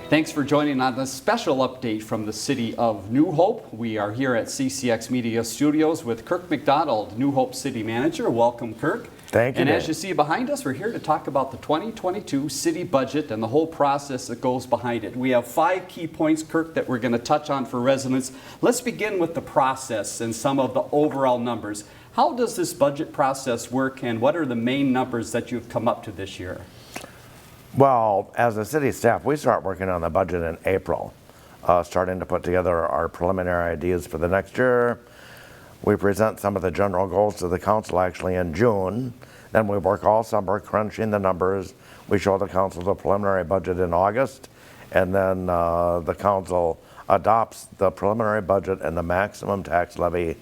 Thanks for joining on this special update from the city of New Hope. We are here at CCX Media Studios with Kirk McDonald, New Hope City Manager. Welcome, Kirk. Thank you. And Dave. as you see behind us, we're here to talk about the 2022 city budget and the whole process that goes behind it. We have 5 key points, Kirk, that we're going to touch on for residents. Let's begin with the process and some of the overall numbers. How does this budget process work, and what are the main numbers that you've come up to this year? Well, as a city staff, we start working on the budget in April, starting to put together our preliminary ideas for the next year. We present some of the general goals to the council actually in June. Then we work all summer crunching the numbers. We show the council the preliminary budget in August, and then the council adopts the preliminary budget and the maximum tax levy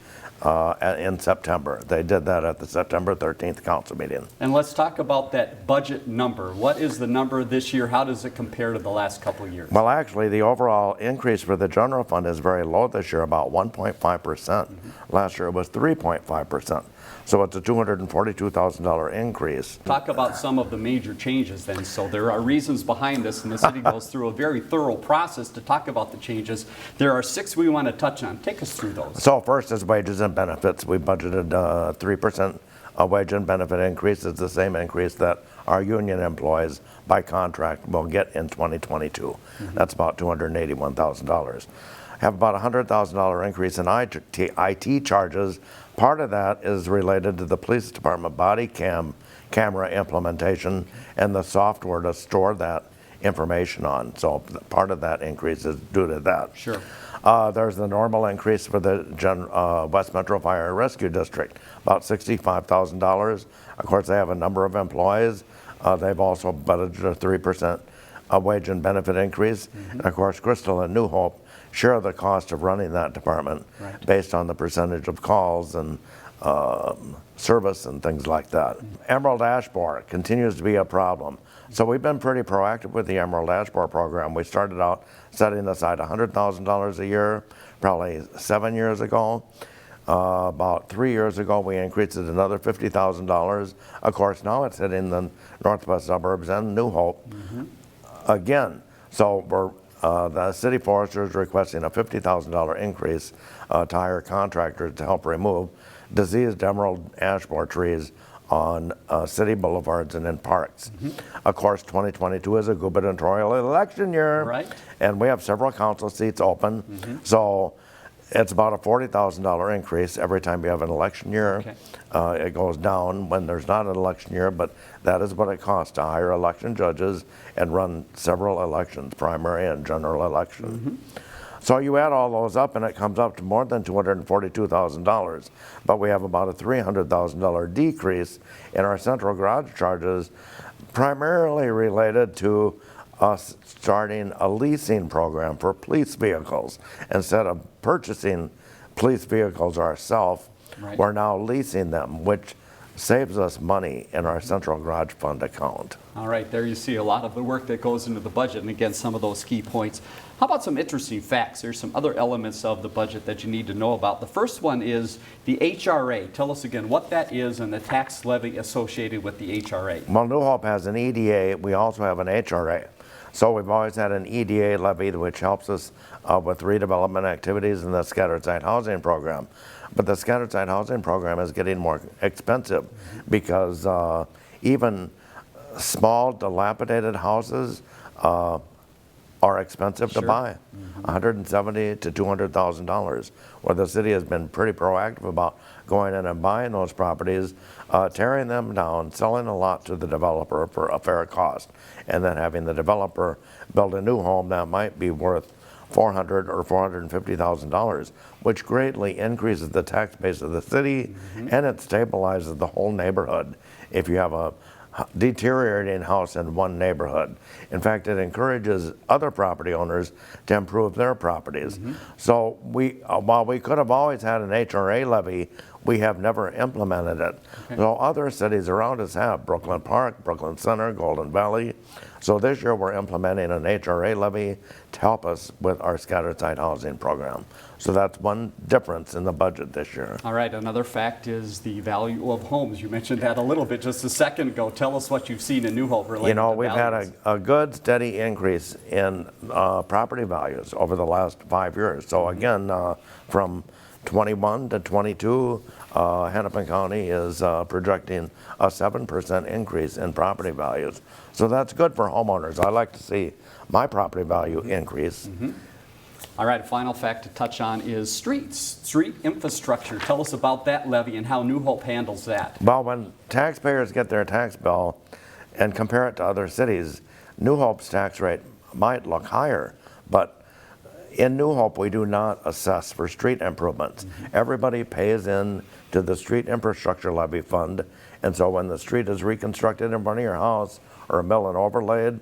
in September. They did that at the September 13th council meeting. And let's talk about that budget number. What is the number this year? How does it compare to the last couple of years? Well, actually, the overall increase for the general fund is very low this year, about 1.5%. Last year it was 3.5%. So it's a $242,000 increase. Talk about some of the major changes then. So there are reasons behind this, and the city goes through a very thorough process to talk about the changes. There are 6 we want to touch on. Take us through those. So first is wages and benefits. We budgeted 3% wage and benefit increase. It's the same increase that our union employees by contract will get in 2022. That's about $281,000. Have about a $100,000 increase in IT charges. Part of that is related to the police department body camera implementation and the software to store that information on. So part of that increase is due to that. Sure. There's the normal increase for the West Metro Fire and Rescue District, about $65,000. Of course, they have a number of employees. They've also budgeted a 3% wage and benefit increase. And of course, Crystal and New Hope share the cost of running that department based on the percentage of calls and service and things like that. Emerald Ash Borer continues to be a problem. So we've been pretty proactive with the Emerald Ash Borer program. We started out setting aside $100,000 a year, probably 7 years ago. About 3 years ago, we increased it another $50,000. Of course, now it's hitting the northwest suburbs and New Hope again. So we're the city forester is requesting a $50,000 increase to hire contractors to help remove diseased emerald ash borer trees on city boulevards and in parks. Of course, 2022 is a gubernatorial election year, and we have several council seats open. So it's about a $40,000 increase every time you have an election year. It goes down when there's not an election year, but that is what it costs to hire election judges and run several elections, primary and general election. So you add all those up and it comes up to more than $242,000. But we have about a $300,000 decrease in our central garage charges, primarily related to us starting a leasing program for police vehicles. Instead of purchasing police vehicles ourselves, we're now leasing them, which saves us money in our central garage fund account. All right, there you see a lot of the work that goes into the budget, and again, some of those key points. How about some interesting facts? There's some other elements of the budget that you need to know about. The first one is the HRA. Tell us again what that is and the tax levy associated with the HRA. Well, New Hope has an EDA. We also have an HRA. So we've always had an EDA levy, which helps us with redevelopment activities in the scattered site housing program. But the scattered site housing program is getting more expensive because even small dilapidated houses are expensive to buy, $170,000 to $200,000, where the city has been pretty proactive about going in and buying those properties, tearing them down, selling a lot to the developer for a fair cost, and then having the developer build a new home that might be worth $400,000 or $450,000, which greatly increases the tax base of the city, and it stabilizes the whole neighborhood if you have a deteriorating house in one neighborhood. In fact, it encourages other property owners to improve their properties. So while we could have always had an HRA levy, we have never implemented it. So other cities around us have, Brooklyn Park, Brooklyn Center, Golden Valley. So this year we're implementing an HRA levy to help us with our scattered site housing program. So that's one difference in the budget this year. All right, another fact is the value of homes. You mentioned that a little bit just a second ago. Tell us what you've seen in New Hope related to We've values. had a good steady increase in property values over the last 5 years. So again, from 21 to 22, Hennepin County is projecting a 7% increase in property values. So that's good for homeowners. I like to see my property value increase. All right, a final fact to touch on is street infrastructure. Tell us about that levy and how New Hope handles that. Well, when taxpayers get their tax bill and compare it to other cities, New Hope's tax rate might look higher, but in New Hope, we do not assess for street improvements. Everybody pays in to the street infrastructure levy fund, and so when the street is reconstructed in front of your house or mill and overlaid,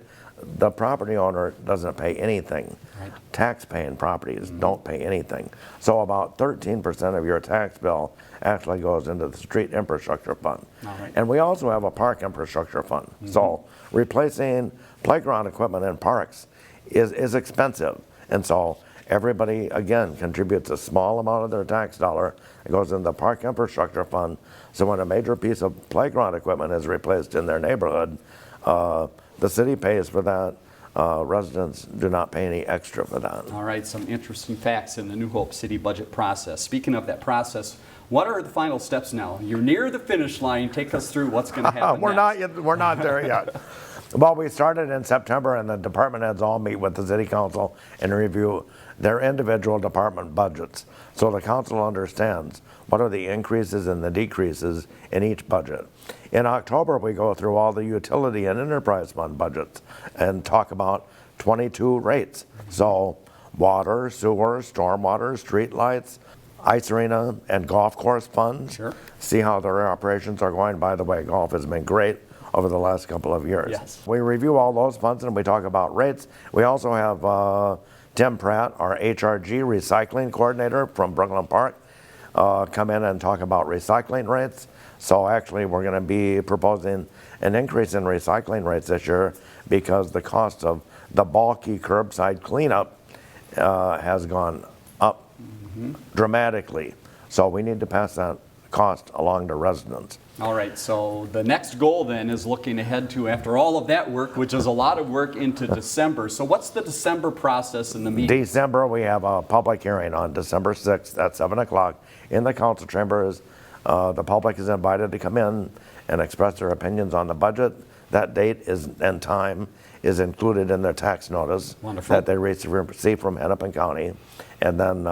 the property owner doesn't pay anything. Right. Tax-paying properties don't pay anything. So about 13% of your tax bill actually goes into the street infrastructure fund. All right. And we also have a park infrastructure fund. So replacing playground equipment in parks is expensive. And so everybody, again, contributes a small amount of their tax dollar. It goes in the park infrastructure fund. So when a major piece of playground equipment is replaced in their neighborhood, the city pays for that. Residents do not pay any extra for that. All right, some interesting facts in the New Hope City budget process. Speaking of that process, what are the final steps now? You're near the finish line. Take us through what's going to happen next. We're not there yet. Well, we started in September, and the department heads all meet with the city council and review their individual department budgets. So the council understands what are the increases and the decreases in each budget. In October, we go through all the utility and enterprise fund budgets and talk about 22 rates. So water, sewer, stormwater, street lights, ice arena, and golf course funds. Sure. See how their operations are going. By the way, golf has been great over the last couple of years. Yes. We review all those funds and we talk about rates. We also have Tim Pratt, our HRG recycling coordinator from Brooklyn Park, come in and talk about recycling rates. So actually we're going to be proposing an increase in recycling rates this year because the cost of the bulky curbside cleanup has gone up dramatically. So we need to pass that cost along to residents. All right, so the next goal then is looking ahead to, after all of that work, which is a lot of work, into December. So what's the December process in the meeting? December, we have a public hearing on December 6th at 7 o'clock in the council chambers. The public is invited to come in and express their opinions on the budget. That date and time is included in their tax notice. Wonderful. That they receive from Hennepin County. And then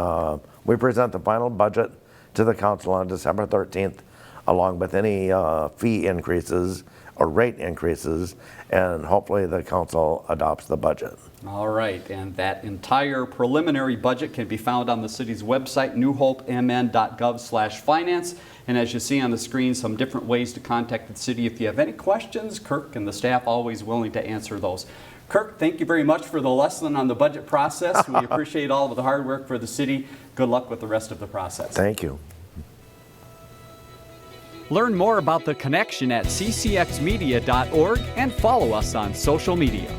we present the final budget to the council on December 13th, along with any fee increases or rate increases, and hopefully the council adopts the budget. All right, and that entire preliminary budget can be found on the city's website, newhopemn.gov/finance. And as you see on the screen, some different ways to contact the city. If you have any questions, Kirk and the staff always willing to answer those. Kirk, thank you very much for the lesson on the budget process. We appreciate all of the hard work for the city. Good luck with the rest of the process. Thank you. Learn more about The Connection at ccxmedia.org and follow us on social media.